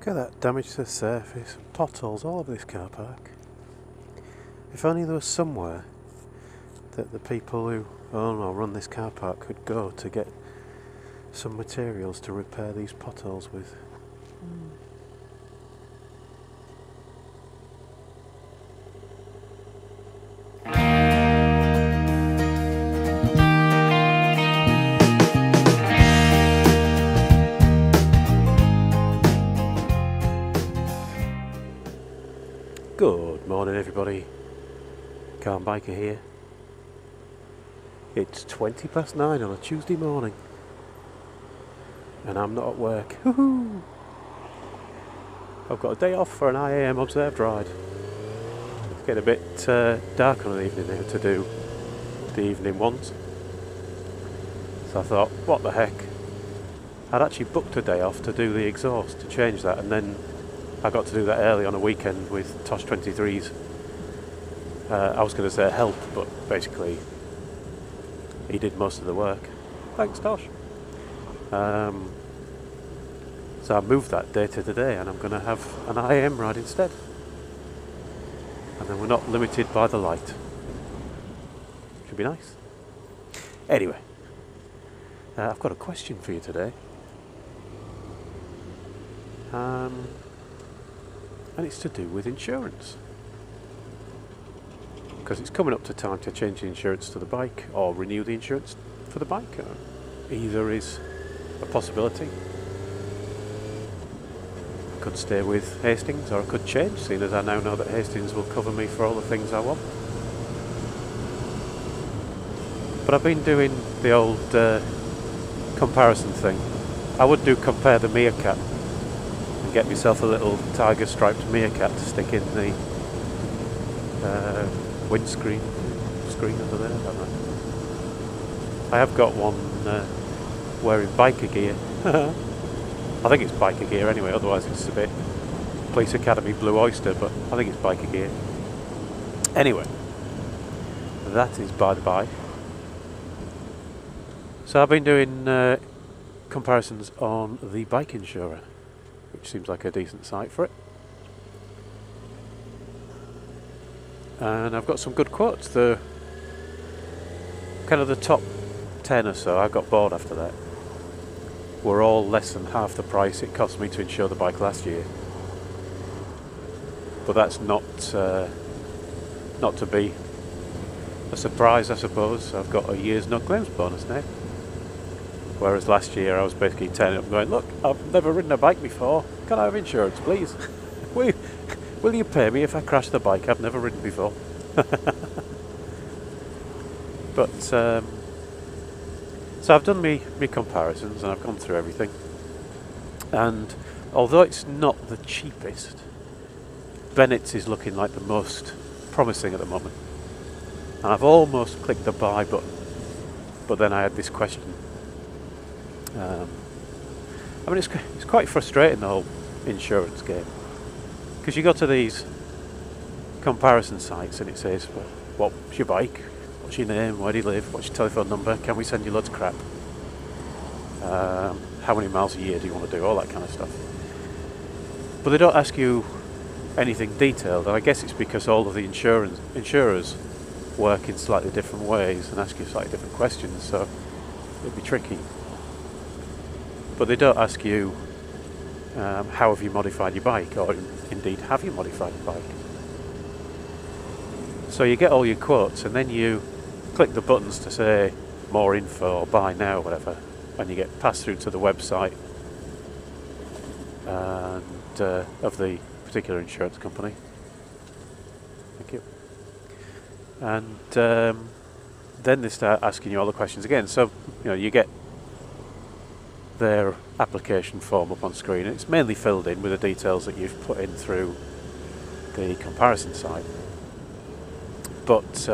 Look at that damage to the surface, potholes all over this car park. If only there was somewhere that the people who own or run this car park could go to get some materials to repair these potholes with. Good morning everybody, Car and Biker here. It's 9:20 on a Tuesday morning and I'm not at work. Woohoo! I've got a day off for an IAM observed ride. It's getting a bit dark on an evening now to do the evening ones. So I thought, what the heck. I'd actually booked a day off to do the exhaust, to change that, and then I got to do that early on a weekend with Tosh 23's. I was going to say help, but basically he did most of the work. Thanks, Tosh. So I moved that day to today, and I'm going to have an IM ride instead. And then we're not limited by the light. Should be nice. Anyway, I've got a question for you today. And it's to do with insurance, because it's coming up to time to change the insurance to the bike or renew the insurance for the bike. Either is a possibility. I could stay with Hastings or I could change, seeing as I now know that Hastings will cover me for all the things I want. But I've been doing the old comparison thing. I would do compare the meerkat and get myself a little tiger striped meerkat to stick in the windscreen under there. I don't know. I have got one wearing biker gear. I think it's biker gear anyway, otherwise it's a bit Police Academy Blue Oyster, but I think it's biker gear. Anyway, that is by the by. So I've been doing comparisons on the bike insurer, which seems like a decent site for it. And I've got some good quotes. The kind of the top 10 or so, I got bored after that, were all less than half the price it cost me to insure the bike last year. But that's not to be a surprise, I suppose. I've got a year's no claims bonus now. Whereas last year I was basically turning up and going, look, I've never ridden a bike before. Can I have insurance, please? Will you pay me if I crash the bike I've never ridden before? But, so I've done me comparisons and I've gone through everything. And although it's not the cheapest, Bennett's is looking like the most promising at the moment. And I've almost clicked the buy button, but then I had this question. I mean, it's quite frustrating, the whole insurance game, because you go to these comparison sites and it says, well, what's your bike, what's your name, where do you live, what's your telephone number, can we send you loads of crap, how many miles a year do you want to do, all that kind of stuff. But they don't ask you anything detailed, and I guess it's because all of the insurers work in slightly different ways and ask you slightly different questions, so it'd be tricky. But they don't ask you how have you modified your bike, or indeed have you modified your bike. So you get all your quotes and then you click the buttons to say more info or buy now or whatever, and you get passed through to the website and of the particular insurance company. Thank you. And then they start asking you all the questions again. So you get their application form up on screen. It's mainly filled in with the details that you've put in through the comparison site. But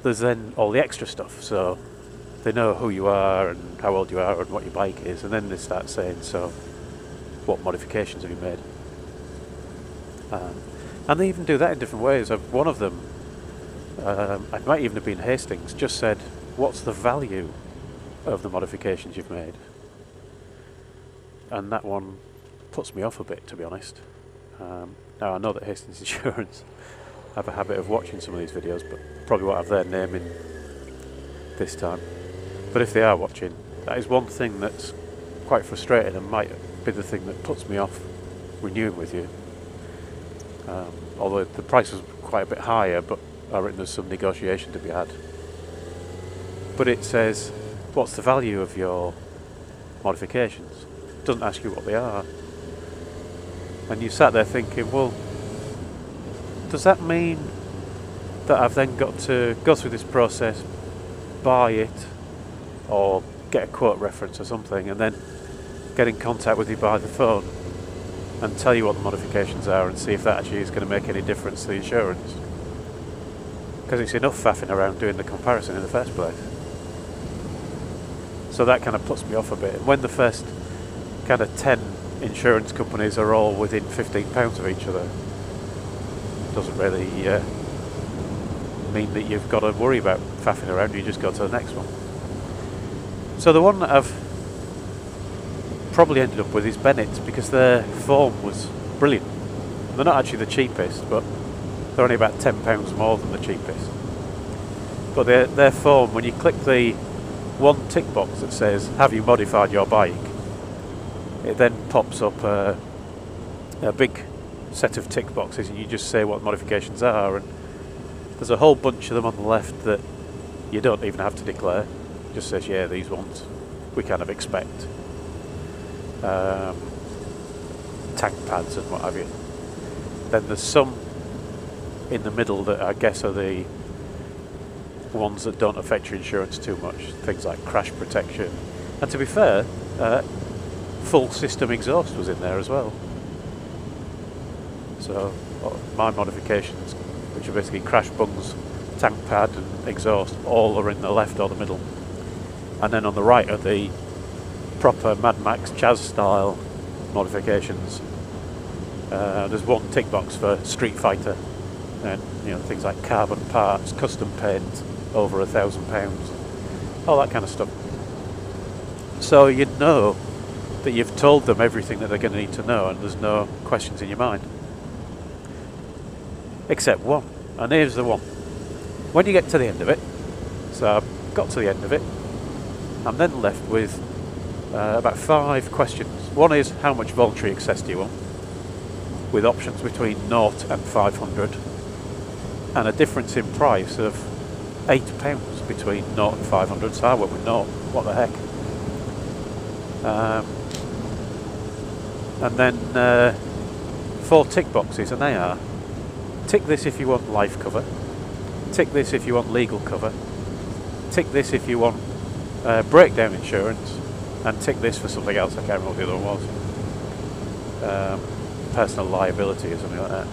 there's then all the extra stuff. So they know who you are and how old you are and what your bike is, and then they start saying, so what modifications have you made? And they even do that in different ways. One of them, it might even have been Hastings, just said, what's the value of the modifications you've made? and that one puts me off a bit, to be honest. Now I know that Hastings Insurance have a habit of watching some of these videos, but probably won't have their name in this time. But if they are watching, that is one thing that's quite frustrating and might be the thing that puts me off renewing with you. Although the price was quite a bit higher, but I reckon there's some negotiation to be had. But it says, what's the value of your modifications? It doesn't ask you what they are. And you sat there thinking, well, does that mean that I've then got to go through this process, buy it, or get a quote reference or something, and then get in contact with you by the phone and tell you what the modifications are and see if that actually is going to make any difference to the insurance? Because it's enough faffing around doing the comparison in the first place. So that kind of puts me off a bit. And when the first kind of 10 insurance companies are all within £15 of each other, doesn't really mean that you've got to worry about faffing around. You just go to the next one. So the one that I've probably ended up with is Bennett's, because their foam was brilliant. They're not actually the cheapest, but they're only about £10 more than the cheapest. But their foam, when you click the one tick box that says, have you modified your bike, it then pops up a big set of tick boxes, and you just say what the modifications are, and there's a whole bunch of them on the left that you don't even have to declare. It just says, yeah, these ones we kind of expect. Tank pads and what have you. Then there's some in the middle that I guess are the ones that don't affect your insurance too much, things like crash protection, and to be fair, full system exhaust was in there as well. So my modifications, which are basically crash bungs, tank pad and exhaust, all are in the left or the middle, and then on the right are the proper Mad Max Chaz style modifications. There's one tick box for Street Fighter, and things like carbon parts, custom paint over £1,000, all that kind of stuff. So you know that you've told them everything that they're going to need to know, and there's no questions in your mind. Except one, and here's the one. When you get to the end of it, so I've got to the end of it, I'm then left with about 5 questions. One is, how much voluntary excess do you want? With options between 0 and 500, and a difference in price of £8 between 0 and 500, so I went with 0, what the heck. And then 4 tick boxes, and they are, tick this if you want life cover, tick this if you want legal cover, tick this if you want breakdown insurance, and tick this for something else. I can't remember what the other one was. Personal liability or something like that.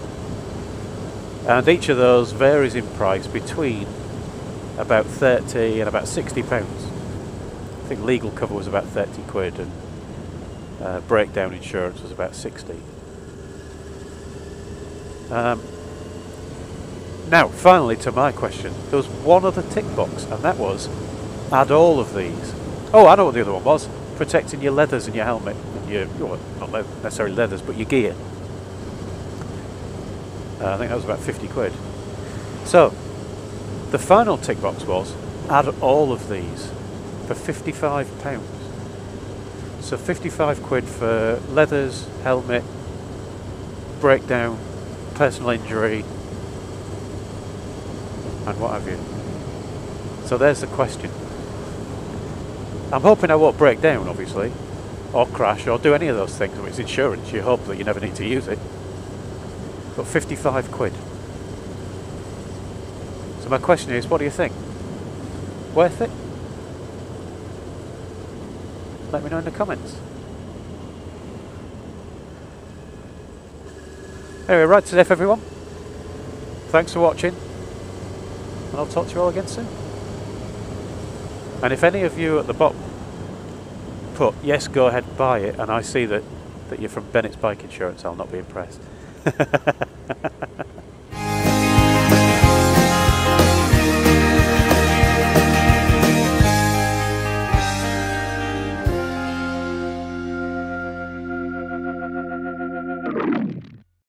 And each of those varies in price between about 30 and about £60. I think legal cover was about 30 quid, and breakdown insurance was about 60. Now, finally to my question, there was one other tick box, and that was, add all of these. Oh, I know what the other one was. Protecting your leathers and your helmet, and your, well, not necessarily leathers, but your gear. I think that was about 50 quid. So, the final tick box was, add all of these for £55. So 55 quid for leathers, helmet, breakdown, personal injury, and what have you. So there's the question. I'm hoping I won't break down, obviously, or crash, or do any of those things. I mean, it's insurance, you hope that you never need to use it. But 55 quid. So my question is, what do you think? Worth it? Let me know in the comments. Anyway, right to death everyone. Thanks for watching, and I'll talk to you all again soon. And if any of you at the bottom put, yes, go ahead, buy it, and I see that you're from Bennett's Bike Insurance, I'll not be impressed.